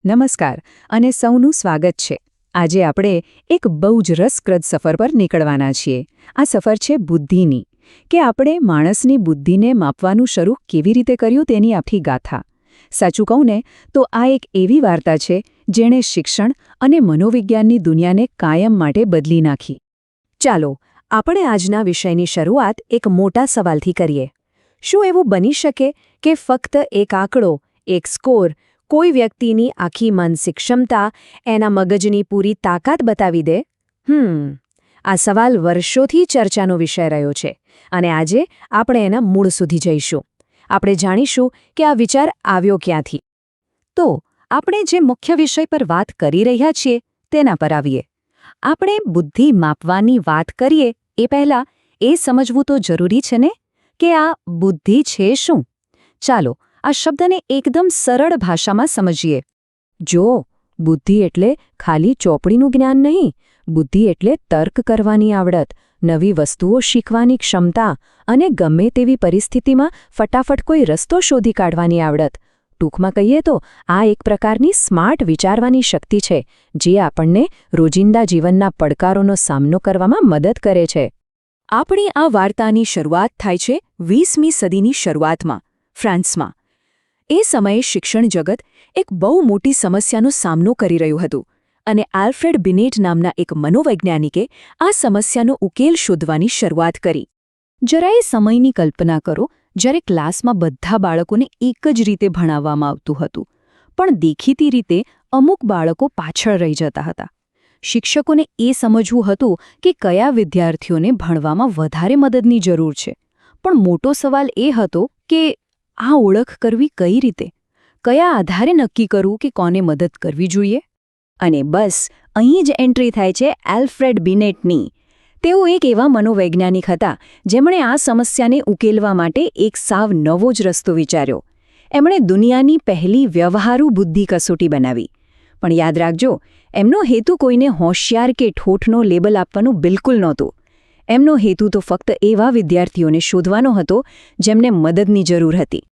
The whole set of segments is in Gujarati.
નમસ્કાર અને સૌનું સ્વાગત છે. આજે આપણે એક બહુ જ રસપ્રદ સફર પર નીકળવાના છીએ. આ સફર છે બુદ્ધિની, કે આપણે માણસની બુદ્ધિને માપવાનું શરૂ કેવી રીતે કર્યું તેની આખી ગાથા. સાચું કહું ને તો આ એક એવી વાર્તા છે જેણે શિક્ષણ અને મનોવિજ્ઞાનની દુનિયાને કાયમ માટે બદલી નાખી. ચાલો આપણે આજના વિષયની શરૂઆત એક મોટા સવાલથી કરીએ. શું એવું બની શકે કે ફક્ત એક આંકડો, એક સ્કોર, કોઈ વ્યક્તિની આખી માનસિક ક્ષમતા, એના મગજની પૂરી તાકાત બતાવી દે? આ સવાલ વર્ષોથી ચર્ચાનો વિષય રહ્યો છે અને આજે આપણે એના મૂળ સુધી જઈશું. આપણે જાણીશું કે આ વિચાર આવ્યો ક્યાંથી. તો આપણે જે મુખ્ય વિષય પર વાત કરી રહ્યા છીએ તેના પર આવીએ. આપણે બુદ્ધિ માપવાની વાત કરીએ એ પહેલાં એ સમજવું તો જરૂરી છે ને કે આ બુદ્ધિ છે શું? ચાલો આ શબ્દને એકદમ સરળ ભાષામાં સમજીએ. જો બુદ્ધિ એટલે ખાલી ચોપડીનું જ્ઞાન નહીં. બુદ્ધિ એટલે તર્ક કરવાની આવડત, નવી વસ્તુઓ શીખવાની ક્ષમતા અને ગમે તેવી પરિસ્થિતિમાં ફટાફટ કોઈ રસ્તો શોધી કાઢવાની આવડત. ટૂંકમાં કહીએ તો આ એક પ્રકારની સ્માર્ટ વિચારવાની શક્તિ છે જે આપણને રોજિંદા જીવનના પડકારોનો સામનો કરવામાં મદદ કરે છે. આપણી આ વાર્તાની શરૂઆત થાય છે 20મી સદીની શરૂઆતમાં, ફ્રાન્સમાં. એ સમયે શિક્ષણ જગત એક બહુ મોટી સમસ્યાનો સામનો કરી રહ્યું હતું અને આલ્ફ્રેડ બિનેટ નામના એક મનોવૈજ્ઞાનિકે આ સમસ્યાનો ઉકેલ શોધવાની શરૂઆત કરી. જરા એ સમયની કલ્પના કરો જ્યારે ક્લાસમાં બધા બાળકોને એક જ રીતે ભણાવવામાં આવતું હતું, પણ દેખીતી રીતે અમુક બાળકો પાછળ રહી જતા હતા. શિક્ષકોને એ સમજવું હતું કે કયા વિદ્યાર્થીઓને ભણવામાં વધારે મદદની જરૂર છે, પણ મોટો સવાલ એ હતો કે આ ઓળખ કરવી કઈ રીતે? કયા આધારે નક્કી કરવું કે કોને મદદ કરવી જોઈએ? અને બસ અહીં જ એન્ટ્રી થાય છે આલ્ફ્રેડ બિનેટની. તેઓ એક એવા મનોવૈજ્ઞાનિક હતા જેમણે આ સમસ્યાને ઉકેલવા માટે એક સાવ નવો જ રસ્તો વિચાર્યો. એમણે દુનિયાની પહેલી વ્યવહારુ બુદ્ધિ કસોટી બનાવી. પણ યાદ રાખજો, એમનો હેતુ કોઈને હોશિયાર કે ઠોઠનો લેબલ આપવાનું બિલકુલ નહોતું. એમનો હેતુ તો ફક્ત એવા વિદ્યાર્થીઓને શોધવાનો હતો જેમને મદદની જરૂર હતી.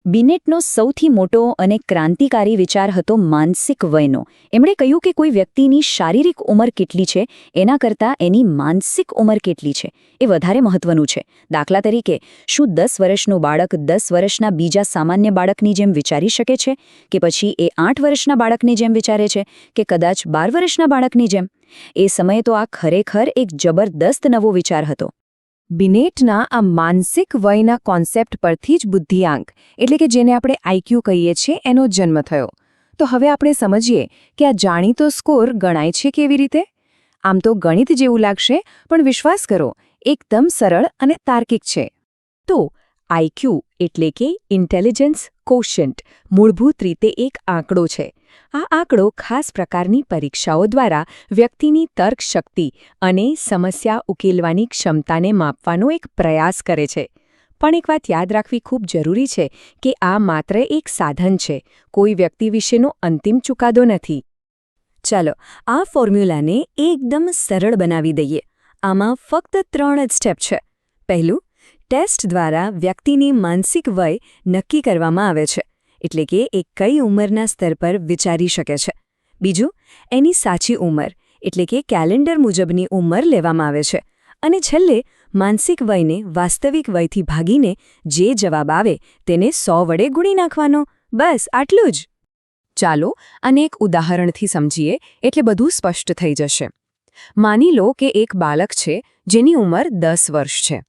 બિનેટનો સૌથી મોટો અને ક્રાંતિકારી વિચાર હતો માનસિક વયનો. એમણે કહ્યું કે કોઈ વ્યક્તિની શારીરિક ઉંમર કેટલી છે એના કરતાં એની માનસિક ઉંમર કેટલી છે એ વધારે મહત્વનું છે. દાખલા તરીકે, શું 10 વર્ષનું બાળક 10 વર્ષના બીજા સામાન્ય બાળકની જેમ વિચારી શકે છે કે પછી એ 8 વર્ષના બાળકની જેમ વિચારે છે કે કદાચ 12 વર્ષના બાળકની જેમ? એ સમયે તો આ ખરેખર એક જબરદસ્ત નવો વિચાર હતો. બિનેટના આ માનસિક વયના કોન્સેપ્ટ પરથી જ બુદ્ધિઆંક, એટલે કે જેને આપણે આઈક્યુ કહીએ છીએ, એનો જન્મ થયો. તો હવે આપણે સમજીએ કે આ જાણીતો સ્કોર ગણાય છે કેવી રીતે. આમ તો ગણિત જેવું લાગશે, પણ વિશ્વાસ કરો, એકદમ સરળ અને તાર્કિક છે. તો આઈક્યુ એટલે કે ઇન્ટેલિજન્સ કોશન્ટ મૂળભૂત રીતે એક આંકડો છે. આ આંકડો ખાસ પ્રકારની પરીક્ષાઓ દ્વારા વ્યક્તિની તર્ક શક્તિ અને સમસ્યા ઉકેલવાની ક્ષમતાને માપવાનો એક પ્રયાસ કરે છે. પણ એક વાત યાદ રાખવી ખૂબ જરૂરી છે કે આ માત્ર એક સાધન છે, કોઈ વ્યક્તિ વિશેનો અંતિમ ચુકાદો નથી. ચાલો આ ફોર્મ્યુલાને એકદમ સરળ બનાવી દઈએ. આમાં ફક્ત 3 જ સ્ટેપ છે. પહેલું, ટેસ્ટ દ્વારા વ્યક્તિની માનસિક વય નક્કી કરવામાં આવે છે, એટલે કે એ કઈ ઉંમરના સ્તર પર વિચારી શકે છે. બીજું, એની સાચી ઉંમર, એટલે કે કેલેન્ડર મુજબની ઉંમર લેવામાં આવે છે. અને છેલ્લે, માનસિક વયને વાસ્તવિક વયથી ભાગીને જે જવાબ આવે તેને 100 વડે ગુણી નાખવાનો. બસ આટલું જ. ચાલો આને એક ઉદાહરણથી સમજીએ એટલે બધું સ્પષ્ટ થઈ જશે. માની લો કે એક બાળક છે જેની ઉંમર 10 વર્ષ છે,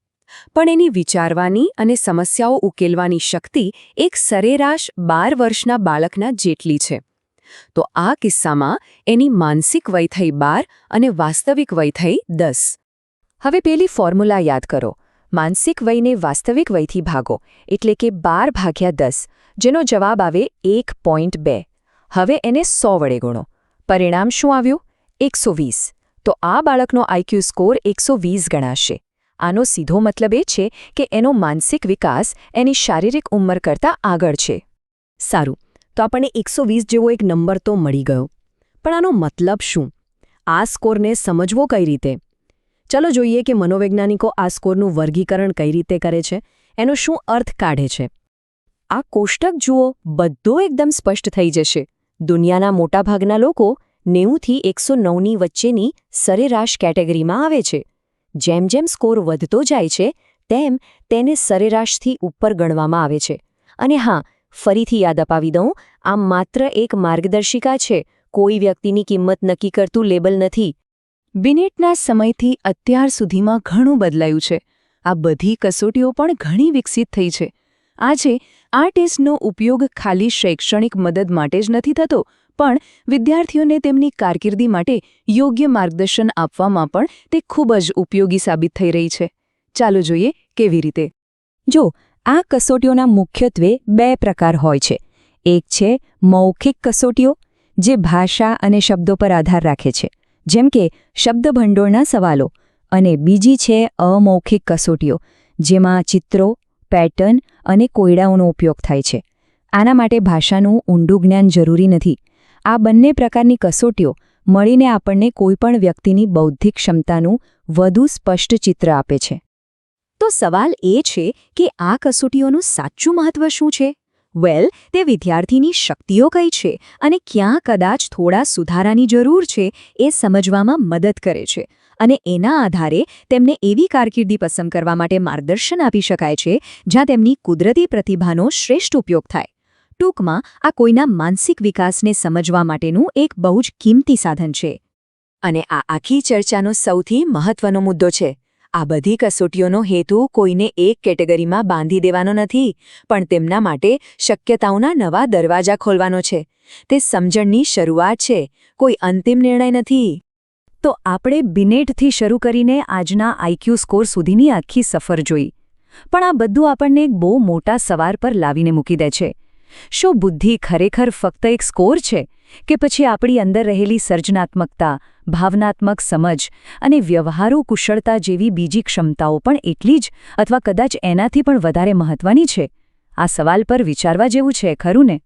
પણ એની વિચારવાની અને સમસ્યાઓ ઉકેલવાની શક્તિ એક સરેરાશ 12 વર્ષના બાળકના જેટલી છે. તો આ કિસ્સામાં એની માનસિક વય થઈ 12 અને વાસ્તવિક વય થઈ 10. હવે પેલી ફોર્મ્યુલા યાદ કરો. માનસિક વયને વાસ્તવિક વયથી ભાગો, એટલે કે 12 ભાગ્યા 10, જેનો જવાબ આવે 1.2. હવે એને 100 વડે ગુણો. પરિણામ શું આવ્યું? 120. તો આ બાળકનો આઈક્યુ સ્કોર 120 ગણાશે. આનો સીધો મતલબ એ છે કે એનો માનસિક વિકાસ એની શારીરિક ઉંમર કરતાં આગળ છે. સારું, તો આપણને 120 જેવો એક નંબર તો મળી ગયો. પણ આનો મતલબ શું? આ સ્કોરને સમજવો કઈ રીતે? ચાલો જોઈએ કે મનોવૈજ્ઞાનિકો આ સ્કોરનું વર્ગીકરણ કઈ રીતે કરે છે, એનો શું અર્થ કાઢે છે. આ કોષ્ટક જુઓ, બધું એકદમ સ્પષ્ટ થઈ જશે. દુનિયાના મોટાભાગના લોકો 90થી 109ની વચ્ચેની સરેરાશ કેટેગરીમાં આવે છે. જેમ જેમ સ્કોર વધતો જાય છે તેમ તેને સરેરાશથી ઉપર ગણવામાં આવે છે. અને હા, ફરીથી યાદ અપાવી દઉં, આ માત્ર એક માર્ગદર્શિકા છે, કોઈ વ્યક્તિની કિંમત નક્કી કરતું લેબલ નથી. બિનેટના સમયથી અત્યાર સુધીમાં ઘણું બદલાયું છે. આ બધી કસોટીઓ પણ ઘણી વિકસિત થઈ છે. આજે આ ટેસ્ટનો ઉપયોગ ખાલી શૈક્ષણિક મદદ માટે જ નથી થતો, પણ વિદ્યાર્થીઓને તેમની કારકિર્દી માટે યોગ્ય માર્ગદર્શન આપવામાં પણ તે ખૂબ જ ઉપયોગી સાબિત થઈ રહી છે. ચાલો જોઈએ કેવી રીતે. જો આ કસોટીઓના મુખ્યત્વે 2 પ્રકાર હોય છે. એક છે મૌખિક કસોટીઓ, જે ભાષા અને શબ્દો પર આધાર રાખે છે, જેમ કે શબ્દભંડોળના સવાલો, અને બીજી છે અમૌખિક કસોટીઓ, જેમાં ચિત્રો, પેટર્ન અને કોયડાઓનો ઉપયોગ થાય છે. આના માટે ભાષાનું ઊંડું જ્ઞાન જરૂરી નથી. આ બંને પ્રકારની કસોટીઓ મળીને આપણને કોઈપણ વ્યક્તિની બૌદ્ધિક ક્ષમતાનું વધુ સ્પષ્ટ ચિત્ર આપે છે. તો સવાલ એ છે કે આ કસોટીઓનું સાચું મહત્વ શું છે? તે વિદ્યાર્થીની શક્તિઓ કઈ છે અને ક્યાં કદાચ થોડા સુધારાની જરૂર છે એ સમજવામાં મદદ કરે છે, અને એના આધારે તેમને એવી કારકિર્દી પસંદ કરવા માટે માર્ગદર્શન આપી શકાય છે જ્યાં તેમની કુદરતી પ્રતિભાનો શ્રેષ્ઠ ઉપયોગ થાય. ટૂંકમાં, આ કોઈના માનસિક વિકાસને સમજવા માટેનું એક બહુ જ કિંમતી સાધન છે. અને આ આખી ચર્ચાનો સૌથી મહત્વનો મુદ્દો છે. આ બધી કસોટીઓનો હેતુ કોઈને એક કેટેગરીમાં બાંધી દેવાનો નથી, પણ તેમના માટે શક્યતાઓના નવા દરવાજા ખોલવાનો છે. તે સમજણની શરૂઆત છે, કોઈ અંતિમ નિર્ણય નથી. તો આપણે બિનેટથી શરૂ કરીને આજના આઈક્યુ સ્કોર સુધીની આખી સફર જોઈ. પણ આ બધું આપણને એક બહુ મોટા સવાલ પર લાવીને મૂકી દે છે. શું બુદ્ધિ ખરેખર ફક્ત એક સ્કોર છે, કે પછી આપણી અંદર રહેલી સર્જનાત્મકતા, ભાવનાત્મક સમજ અને વ્યવહારુ કુશળતા જેવી બીજી ક્ષમતાઓ પણ એટલી જ અથવા કદાચ એનાથી પણ વધારે મહત્વની છે? આ સવાલ પર વિચારવા જેવું છે, ખરું ને?